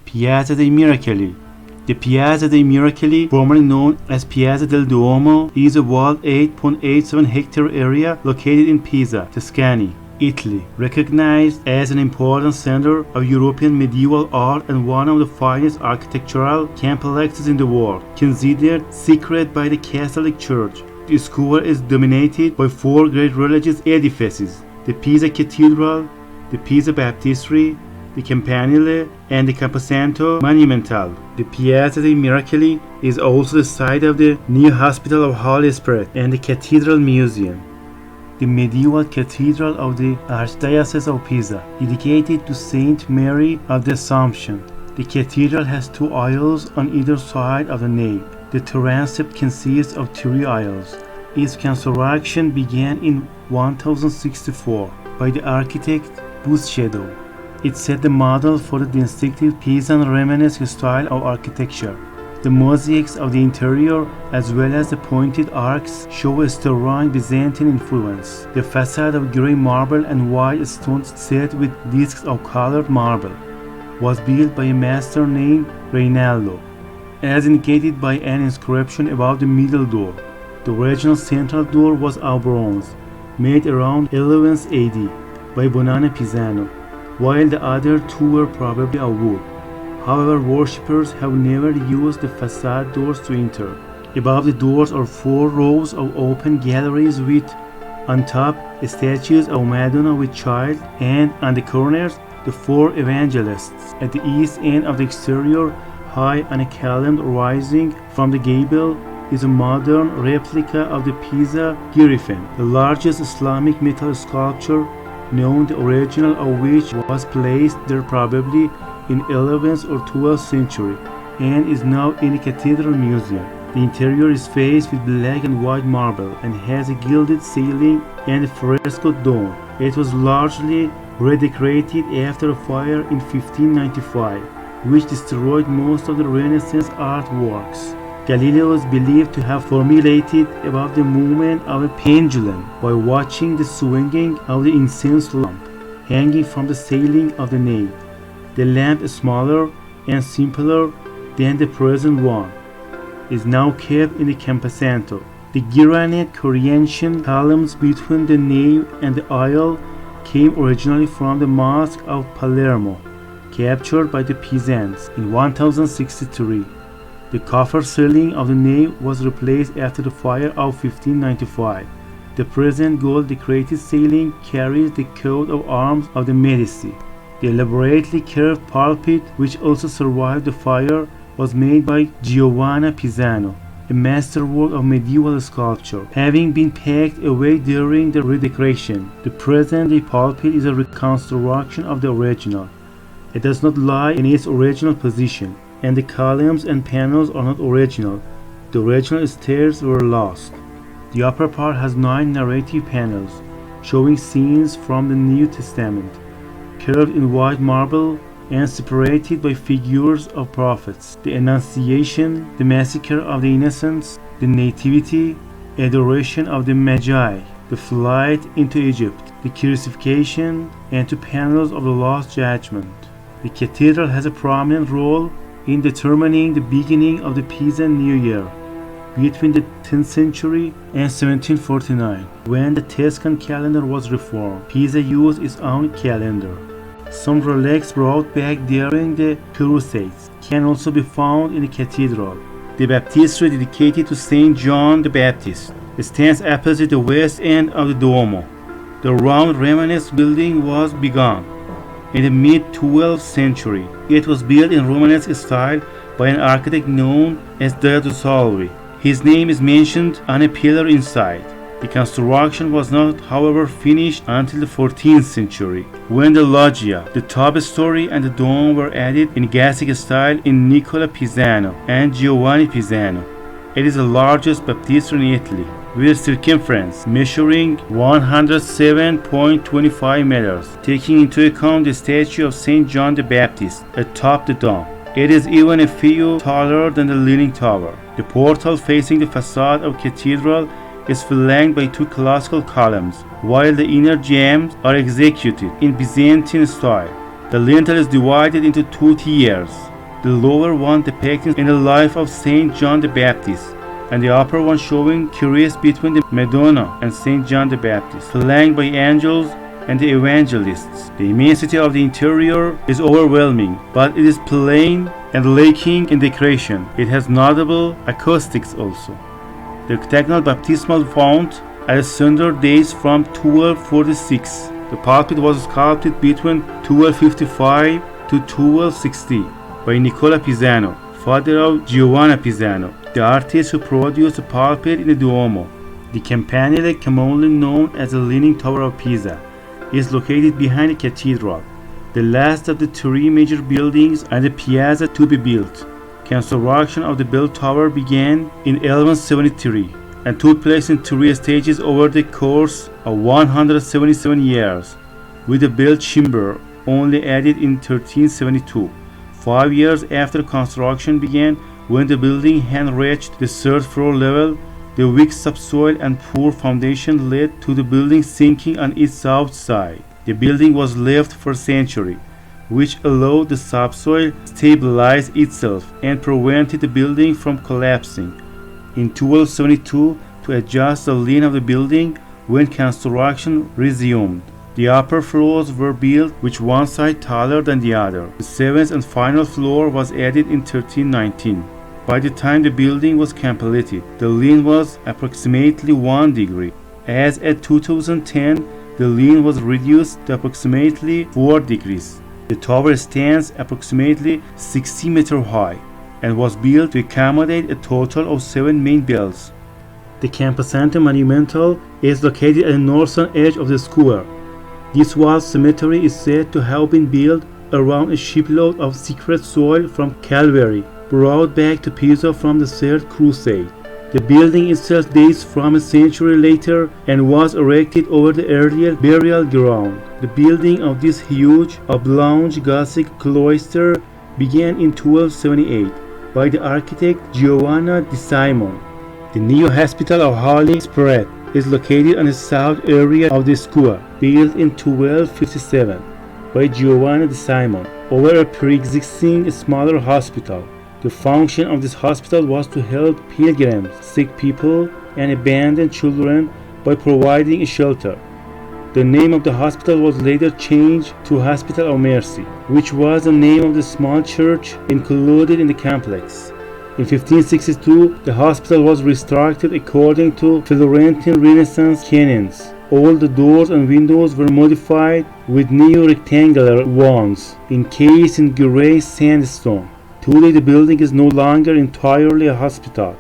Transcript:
Piazza dei Miracoli. The Piazza dei Miracoli, formerly known as Piazza del Duomo, is a walled 8.87 hectare area located in Pisa, Tuscany, Italy, recognized as an important center of European medieval art and one of the finest architectural complexes in the world, considered sacred by the Catholic Church. The square is dominated by four great religious edifices: the Pisa Cathedral, the Pisa Baptistry, the Campanile, and the Camposanto Monumental. The Piazza dei Miracoli is also the site of the new Hospital of Holy Spirit and the Cathedral Museum. The medieval cathedral of the Archdiocese of Pisa, dedicated to Saint Mary of the Assumption. The cathedral has two aisles on either side of the nave. The transept consists of three aisles. Its construction began in 1064 by the architect Buscedo. It set the model for the distinctive Pisan Romanesque style of architecture. The mosaics of the interior, as well as the pointed arcs, show a strong Byzantine influence. The facade of gray marble and white stones set with discs of colored marble was built by a master named Reinaldo, as indicated by an inscription above the middle door. The original central door was of bronze, made around 11th AD by Bonanno Pisano, while the other two were probably of wood. However, worshippers have never used the facade doors to enter. Above the doors are four rows of open galleries with, on top, statues of Madonna with Child, and on the corners, the four evangelists. At the east end of the exterior, high on a column rising from the gable, is a modern replica of the Pisa Griffin, the largest Islamic metal sculpture known, the original of which was placed there probably in 11th or 12th century and is now in the Cathedral Museum. The interior is faced with black and white marble and has a gilded ceiling and a frescoed dome. It was largely redecorated after a fire in 1595, which destroyed most of the Renaissance artworks. Galileo is believed to have formulated about the movement of a pendulum by watching the swinging of the incense lamp hanging from the ceiling of the nave. The lamp is smaller and simpler than the present one, is now kept in the Camposanto. The granite Corinthian columns between the nave and the aisle came originally from the Mosque of Palermo, captured by the Pisans in 1063. The copper ceiling of the nave was replaced after the fire of 1595. The present gold-decorated ceiling carries the coat of arms of the Medici. The elaborately curved pulpit, which also survived the fire, was made by Giovanni Pisano, a masterwork of medieval sculpture, having been packed away during the redecoration. The present-day pulpit is a reconstruction of the original. It does not lie in its original position, and the columns and panels are not original. The original stairs were lost. The upper part has 9 narrative panels, showing scenes from the New Testament, curved in white marble and separated by figures of prophets: the Annunciation, the Massacre of the Innocents, the Nativity, Adoration of the Magi, the Flight into Egypt, the Crucifixion, and 2 panels of the Last Judgment. The cathedral has a prominent role in determining the beginning of the Pisan New Year between the 10th century and 1749, when the Tuscan calendar was reformed. Pisa used its own calendar. Some relics brought back during the Crusades can also be found in the cathedral. The Baptistry, dedicated to Saint John the Baptist, stands opposite the west end of the Duomo. The round Romanesque building was begun in the mid-12th century. It was built in Romanesque style by an architect known as Dado Salvi. His name is mentioned on a pillar inside. The construction was not, however, finished until the 14th century, when the loggia, the top story, and the dome were added in Gothic style in Nicola Pisano and Giovanni Pisano. It is the largest baptistry in Italy, with a circumference measuring 107.25 meters, taking into account the statue of Saint John the Baptist atop the dome. It is even a few taller than the Leaning Tower. The portal facing the facade of the cathedral is flanked by 2 classical columns, while the inner jambs are executed in Byzantine style. The lintel is divided into 2 tiers. the lower one depicting in the life of Saint John the Baptist, and the upper one showing Christ between the Madonna and Saint John the Baptist, flanked by angels and the evangelists. The immensity of the interior is overwhelming, but it is plain and lacking in decoration. It has notable acoustics also. The octagonal baptismal font at the center dates from 1246. The pulpit was sculpted between 1255 to 1260 by Nicola Pisano, father of Giovanna Pisano, the artist who produced the pulpit in the Duomo. The Campanile, commonly known as the Leaning Tower of Pisa, is located behind the cathedral, the last of the three major buildings and the piazza to be built. Construction of the bell tower began in 1173 and took place in three stages over the course of 177 years, with the bell chamber only added in 1372. 5 years after construction began, when the building had reached the third floor level, the weak subsoil and poor foundation led to the building sinking on its south side. The building was left for a century, which allowed the subsoil to stabilize itself and prevented the building from collapsing. In 1272, to adjust the lean of the building, when construction resumed, the upper floors were built with one side taller than the other. The seventh and final floor was added in 1319. By the time the building was completed, the lean was approximately 1 degree, as at 2010 the lean was reduced to approximately 4 degrees. The tower stands approximately 60 meters high and was built to accommodate a total of 7 main bells. The Campanile monumental is located at the northern edge of the square. This walled cemetery is said to have been built around a shipload of sacred soil from Calvary, brought back to Pisa from the Third Crusade. The building itself dates from a century later and was erected over the earlier burial ground. The building of this huge, oblong Gothic cloister began in 1278 by the architect Giovanna di Simon. The new Hospital of Holy Spirit is located on the south area of the square, built in 1257 by Giovanna di Simon over a pre-existing smaller hospital. The function of this hospital was to help pilgrims, sick people, and abandoned children by providing a shelter. The name of the hospital was later changed to Hospital of Mercy, which was the name of the small church included in the complex. In 1562, the hospital was restructured according to Florentine Renaissance canons. All the doors and windows were modified with new rectangular ones, encased in gray sandstone. Today the building is no longer entirely a hospital.